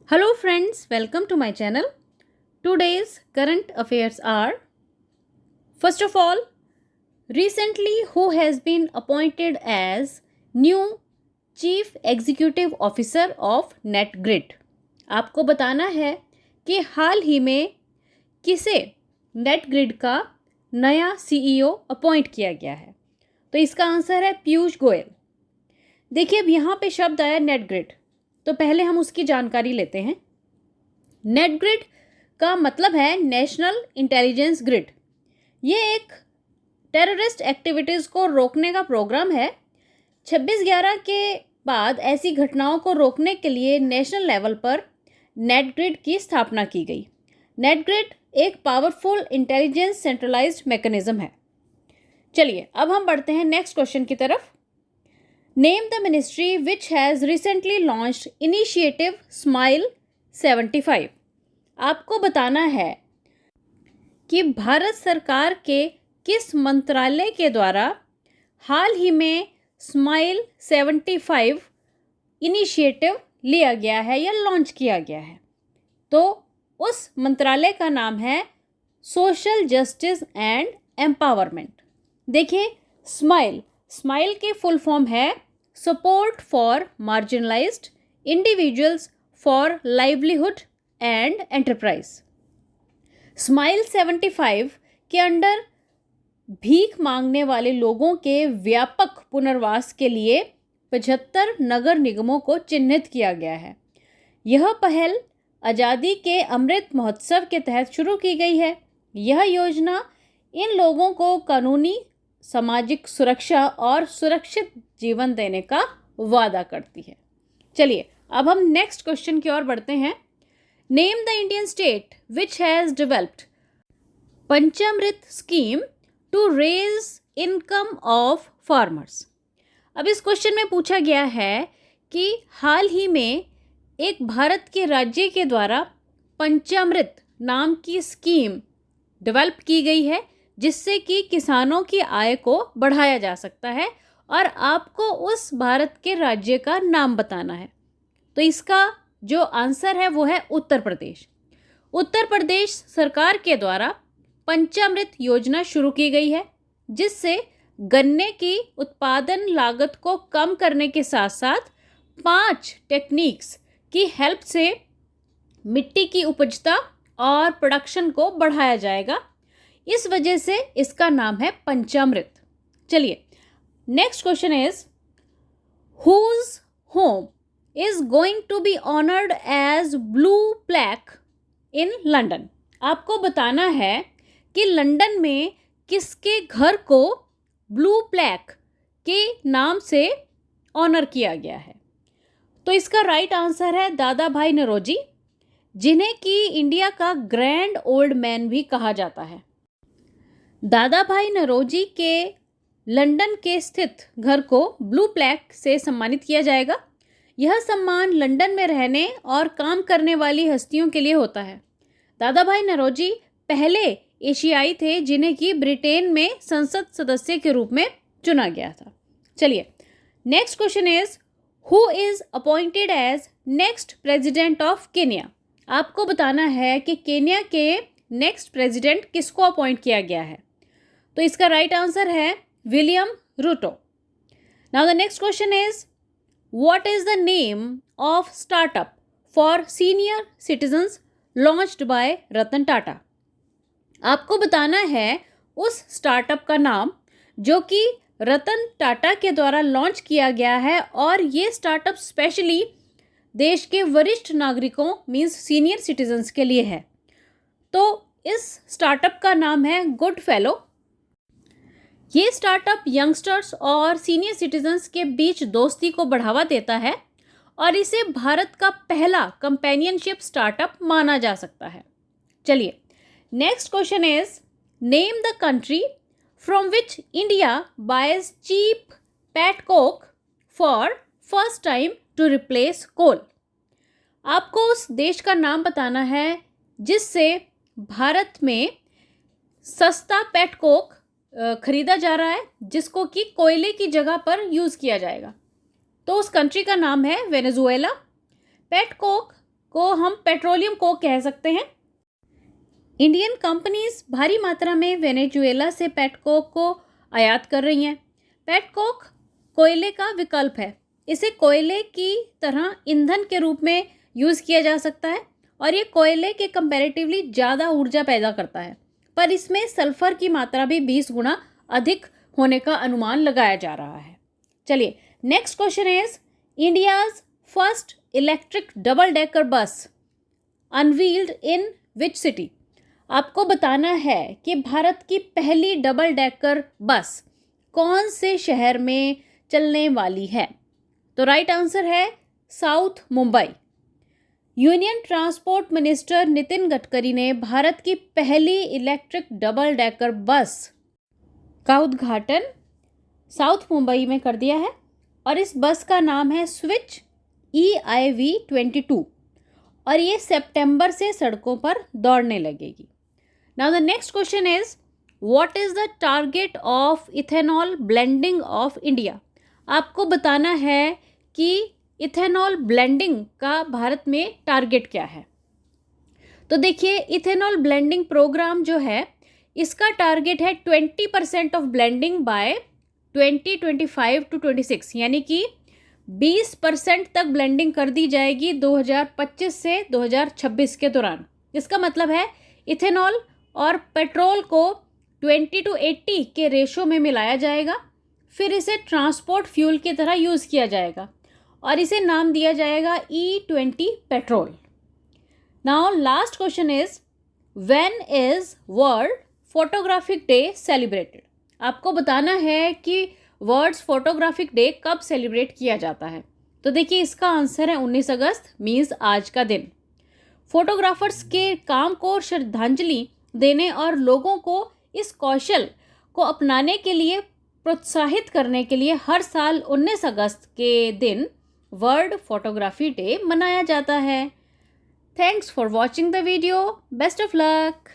Hello friends, welcome to my channel. Today's current affairs are, first of all, recently who has been appointed as new Chief Executive Officer of NetGrid. आपको बताना है कि हाल ही में किसे NetGrid का नया CEO appoint किया गया है। तो इसका आंसर है पीयूष गोयल। देखिए अब यहाँ पे शब्द आया NetGrid, तो पहले हम उसकी जानकारी लेते हैं। नेटग्रिड का मतलब है नेशनल इंटेलिजेंस ग्रिड। ये एक टेररिस्ट एक्टिविटीज़ को रोकने का प्रोग्राम है। 26/11 के बाद ऐसी घटनाओं को रोकने के लिए नेशनल लेवल पर नेटग्रिड की स्थापना की गई। नेटग्रिड एक पावरफुल इंटेलिजेंस सेंट्रलाइज्ड मैकेनिज्म है। चलिए अब हम बढ़ते हैं नेक्स्ट क्वेश्चन की तरफ। Name the ministry which has recently launched initiative smile 75। आपको बताना है कि भारत सरकार के किस मंत्रालय के द्वारा हाल ही में स्माइल 75 इनिशिएटिव लिया गया है या लॉन्च किया गया है। तो उस मंत्रालय का नाम है सोशल जस्टिस एंड एम्पावरमेंट। देखिए स्माइल के फुल फॉर्म है support for marginalised individuals for livelihood and enterprise. Smile 75 के अंडर भीख मांगने वाले लोगों के व्यापक पुनर्वास के लिए 75 नगर निगमों को चिन्हित किया गया है। यह पहल आज़ादी के अमृत महोत्सव के तहत शुरू की गई है। यह योजना इन लोगों को कानूनी सामाजिक सुरक्षा और सुरक्षित जीवन देने का वादा करती है। चलिए अब हम नेक्स्ट क्वेश्चन की ओर बढ़ते हैं। Name the Indian state which has developed Panchamrit scheme to raise income of farmers. अब इस क्वेश्चन में पूछा गया है कि हाल ही में एक भारत के राज्य के द्वारा पंचामृत नाम की स्कीम डेवलप की गई है, जिससे कि किसानों की आय को बढ़ाया जा सकता है और आपको उस भारत के राज्य का नाम बताना है। तो इसका जो आंसर है वो है उत्तर प्रदेश। उत्तर प्रदेश सरकार के द्वारा पंचामृत योजना शुरू की गई है, जिससे गन्ने की उत्पादन लागत को कम करने के साथ साथ 5 टेक्निक्स की हेल्प से मिट्टी की उपजता और प्रोडक्शन को बढ़ाया जाएगा। इस वजह से इसका नाम है पंचामृत। चलिए next question is whose home is going to be honored as blue plaque in London. आपको बताना है कि लंदन में किसके घर को ब्लू प्लैक के नाम से ऑनर किया गया है। तो इसका राइट आंसर है दादा भाई नौरोजी, जिन्हें कि इंडिया का ग्रैंड ओल्ड मैन भी कहा जाता है। दादा भाई नौरोजी के लंदन के स्थित घर को ब्लू प्लैक से सम्मानित किया जाएगा। यह सम्मान लंदन में रहने और काम करने वाली हस्तियों के लिए होता है। दादा भाई नौरोजी पहले एशियाई थे जिन्हें कि ब्रिटेन में संसद सदस्य के रूप में चुना गया था। चलिए next question is who is appointed as next president of Kenya. आपको बताना है कि केन्या के नेक्स्ट प्रेसिडेंट किसको अपॉइंट किया गया है। तो इसका राइट आंसर है William Ruto. Now the next question is What is the name of startup for senior citizens launched by Ratan Tata. आपको बताना है उस स्टार्टअप का नाम जो कि रतन टाटा के द्वारा लॉन्च किया गया है, और ये स्टार्टअप स्पेशली देश के वरिष्ठ नागरिकों मीन्स सीनियर सिटीजन्स के लिए है। तो इस स्टार्टअप का नाम है गुड फेलो। ये स्टार्टअप यंगस्टर्स और सीनियर सिटीजन्स के बीच दोस्ती को बढ़ावा देता है और इसे भारत का पहला कंपेनियनशिप स्टार्टअप माना जा सकता है। चलिए next question is name the country from which India buys cheap pet coke for first time to replace coal. आपको उस देश का नाम बताना है जिससे भारत में सस्ता पेट कोक खरीदा जा रहा है, जिसको कि कोयले की जगह पर यूज़ किया जाएगा। तो उस कंट्री का नाम है वेनेजुएला। पेट कोक को हम पेट्रोलियम कोक कह सकते हैं। इंडियन कंपनीज भारी मात्रा में वेनेजुएला से पेट कोक को आयात कर रही हैं। पेट कोक कोयले का विकल्प है। इसे कोयले की तरह ईंधन के रूप में यूज़ किया जा सकता है और ये कोयले के कंपैरेटिवली ज़्यादा ऊर्जा पैदा करता है, पर इसमें सल्फर की मात्रा भी 20 गुना अधिक होने का अनुमान लगाया जा रहा है। चलिए next question is India's first electric double decker bus unveiled in which city. आपको बताना है कि भारत की पहली डबल डेकर बस कौन से शहर में चलने वाली है। तो राइट आंसर है south Mumbai. Union transport minister Nitin Gadkari ने भारत की पहली इलेक्ट्रिक डबल डेकर बस का उद्घाटन साउथ मुंबई में कर दिया है और इस बस का नाम है स्विच EIV22 और ये सितंबर से सड़कों पर दौड़ने लगेगी। Now the next question is what is the target of ethanol blending of India. आपको बताना है कि इथेनॉल ब्लेंडिंग का भारत में टारगेट क्या है। तो देखिए इथेनॉल ब्लेंडिंग प्रोग्राम जो है इसका टारगेट है 20% ऑफ ब्लेंडिंग बाय 2025 to 26, यानी कि 20% तक ब्लेंडिंग कर दी जाएगी 2025 से 2026 के दौरान। इसका मतलब है इथेनॉल और पेट्रोल को 20 to 80 के रेशो में मिलाया जाएगा, फिर इसे ट्रांसपोर्ट फ्यूल की तरह यूज़ किया जाएगा और इसे नाम दिया जाएगा E20 petrol. Now last question is when is world photographic day celebrated. आपको बताना है कि वर्ल्ड फोटोग्राफिक डे कब सेलिब्रेट किया जाता है। तो देखिए इसका आंसर है 19 अगस्त मीन्स आज का दिन। फोटोग्राफर्स के काम को श्रद्धांजलि देने और लोगों को इस कौशल को अपनाने के लिए प्रोत्साहित करने के लिए हर साल 19 अगस्त के दिन वर्ल्ड फोटोग्राफी डे मनाया जाता है। Thanks for watching the video. Best of luck.